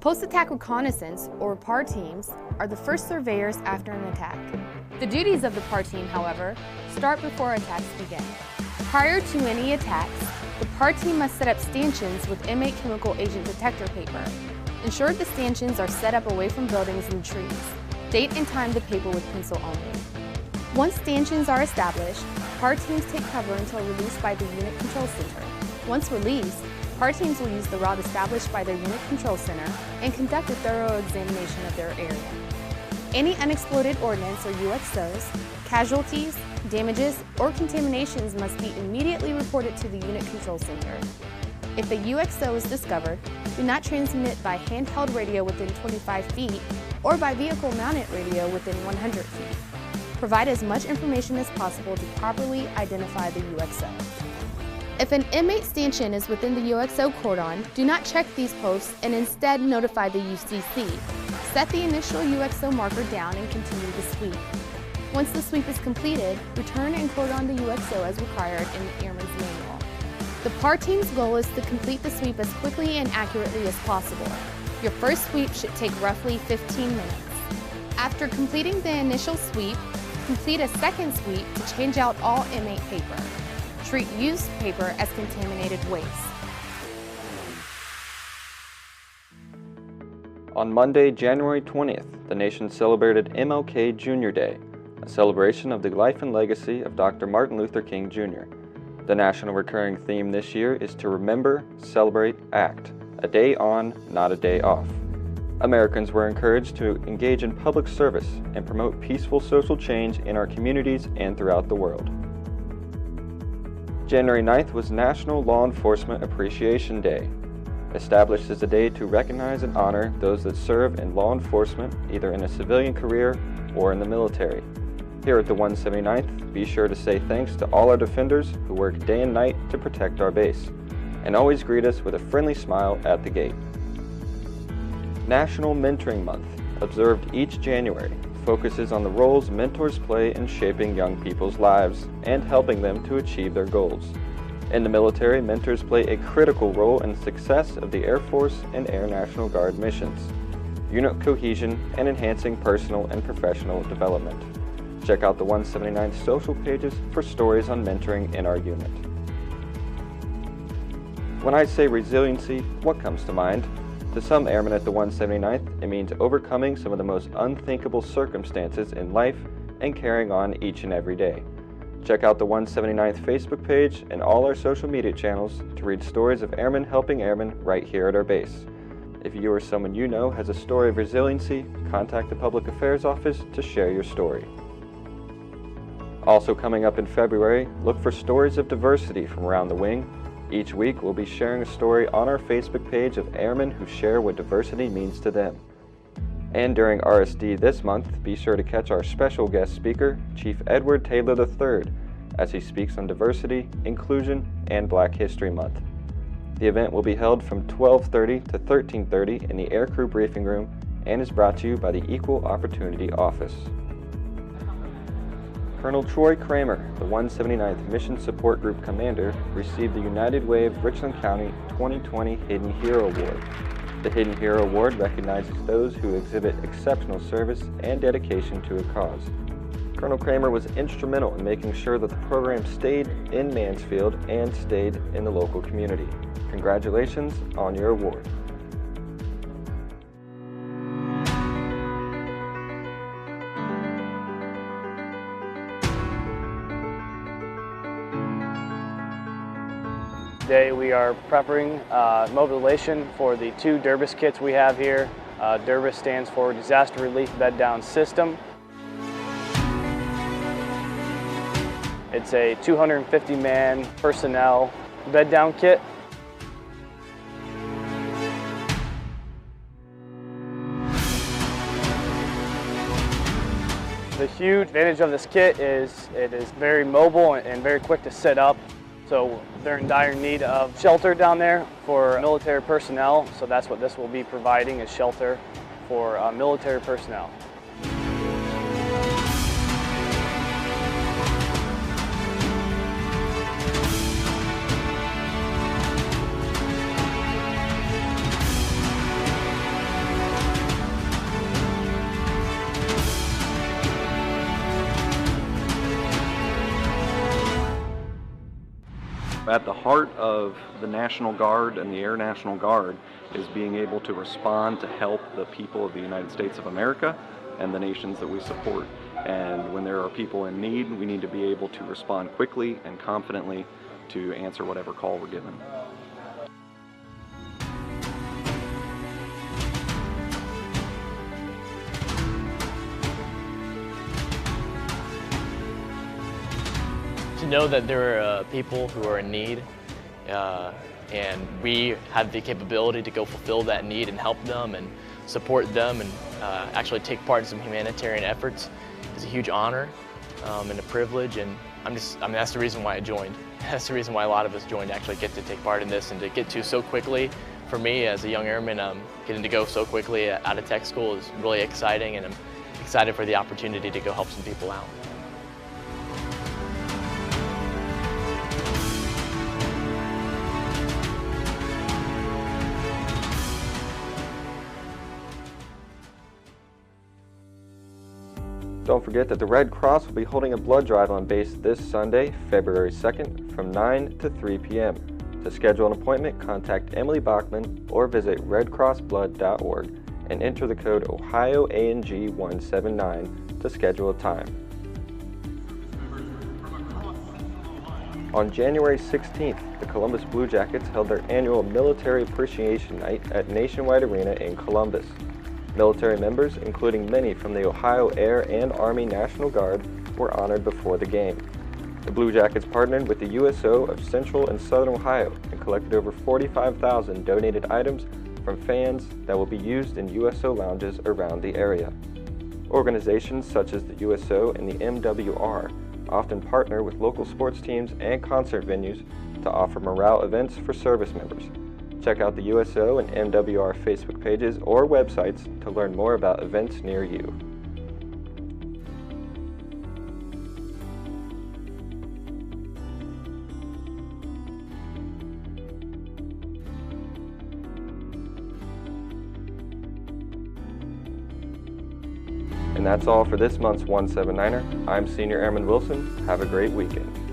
Post-attack reconnaissance, or PAR teams, are the first surveyors after an attack. The duties of the PAR team, however, start before attacks begin. Prior to any attacks, the PAR team must set up stanchions with inmate chemical agent detector paper. Ensure the stanchions are set up away from buildings and trees. Date and time the paper with pencil only. Once stanchions are established, PAR teams take cover until released by the Unit Control Center. Once released, PAR teams will use the route established by their Unit Control Center and conduct a thorough examination of their area. Any unexploded ordnance or UXOs, casualties, damages, or contaminations must be immediately reported to the Unit Control Center. If a UXO is discovered, do not transmit it by handheld radio within 25 feet or by vehicle-mounted radio within 100 feet. Provide as much information as possible to properly identify the UXO. If an inmate stanchion is within the UXO cordon, do not check these posts and instead notify the UCC. Set the initial UXO marker down and continue the sweep. Once the sweep is completed, return and cordon the UXO as required in the Airman's manual. The PAR team's goal is to complete the sweep as quickly and accurately as possible. Your first sweep should take roughly 15 minutes. After completing the initial sweep, complete a second sweep to change out all inmate paper. Treat used paper as contaminated waste. On Monday, January 20th, the nation celebrated MLK Jr. Day, a celebration of the life and legacy of Dr. Martin Luther King Jr. The national recurring theme this year is to remember, celebrate, act. A day on, not a day off. Americans were encouraged to engage in public service and promote peaceful social change in our communities and throughout the world. January 9th was National Law Enforcement Appreciation Day, established as a day to recognize and honor those that serve in law enforcement, either in a civilian career or in the military. Here at the 179th, be sure to say thanks to all our defenders who work day and night to protect our base, and always greet us with a friendly smile at the gate. National Mentoring Month, observed each January, focuses on the roles mentors play in shaping young people's lives and helping them to achieve their goals. In the military, mentors play a critical role in the success of the Air Force and Air National Guard missions, unit cohesion, and enhancing personal and professional development. Check out the 179th social pages for stories on mentoring in our unit. When I say resiliency, what comes to mind? To some airmen at the 179th, it means overcoming some of the most unthinkable circumstances in life and carrying on each and every day. Check out the 179th Facebook page and all our social media channels to read stories of airmen helping airmen right here at our base. If you or someone you know has a story of resiliency, contact the Public Affairs Office to share your story. Also coming up in February, look for stories of diversity from around the wing. Each week, we'll be sharing a story on our Facebook page of airmen who share what diversity means to them. And during RSD this month, be sure to catch our special guest speaker, Chief Edward Taylor III, as he speaks on diversity, inclusion, and Black History Month. The event will be held from 12:30 to 13:30 in the Aircrew Briefing Room and is brought to you by the Equal Opportunity Office. Colonel Troy Kramer, the 179th Mission Support Group Commander, received the United Way of Richland County 2020 Hidden Hero Award. The Hidden Hero Award recognizes those who exhibit exceptional service and dedication to a cause. Colonel Kramer was instrumental in making sure that the program stayed in Mansfield and stayed in the local community. Congratulations on your award. Today we are preparing mobilization for the 2 DERBIS kits we have here. DERBIS stands for Disaster Relief Bed Down System. It's a 250-man personnel bed down kit. The huge advantage of this kit is it is very mobile and very quick to set up. So they're in dire need of shelter down there for military personnel. So that's what this will be providing, is shelter for military personnel. At the heart of the National Guard and the Air National Guard is being able to respond to help the people of the United States of America and the nations that we support. And when there are people in need, we need to be able to respond quickly and confidently to answer whatever call we're given. To know that there are people who are in need, and we have the capability to go fulfill that need and help them and support them and actually take part in some humanitarian efforts is a huge honor and a privilege, and that's the reason why I joined. That's the reason why a lot of us joined, to actually get to take part in this and to get to so quickly. For me as a young airman, getting to go so quickly out of tech school is really exciting, and I'm excited for the opportunity to go help some people out. Don't forget that the Red Cross will be holding a blood drive on base this Sunday, February 2nd from 9 to 3 p.m. To schedule an appointment, contact Emily Bachman or visit redcrossblood.org and enter the code OhioANG179 to schedule a time. On January 16th, the Columbus Blue Jackets held their annual Military Appreciation Night at Nationwide Arena in Columbus. Military members, including many from the Ohio Air and Army National Guard, were honored before the game. The Blue Jackets partnered with the USO of Central and Southern Ohio and collected over 45,000 donated items from fans that will be used in USO lounges around the area. Organizations such as the USO and the MWR often partner with local sports teams and concert venues to offer morale events for service members. Check out the USO and MWR Facebook pages or websites to learn more about events near you. And that's all for this month's 179er. I'm Senior Airman Wilson. Have a great weekend.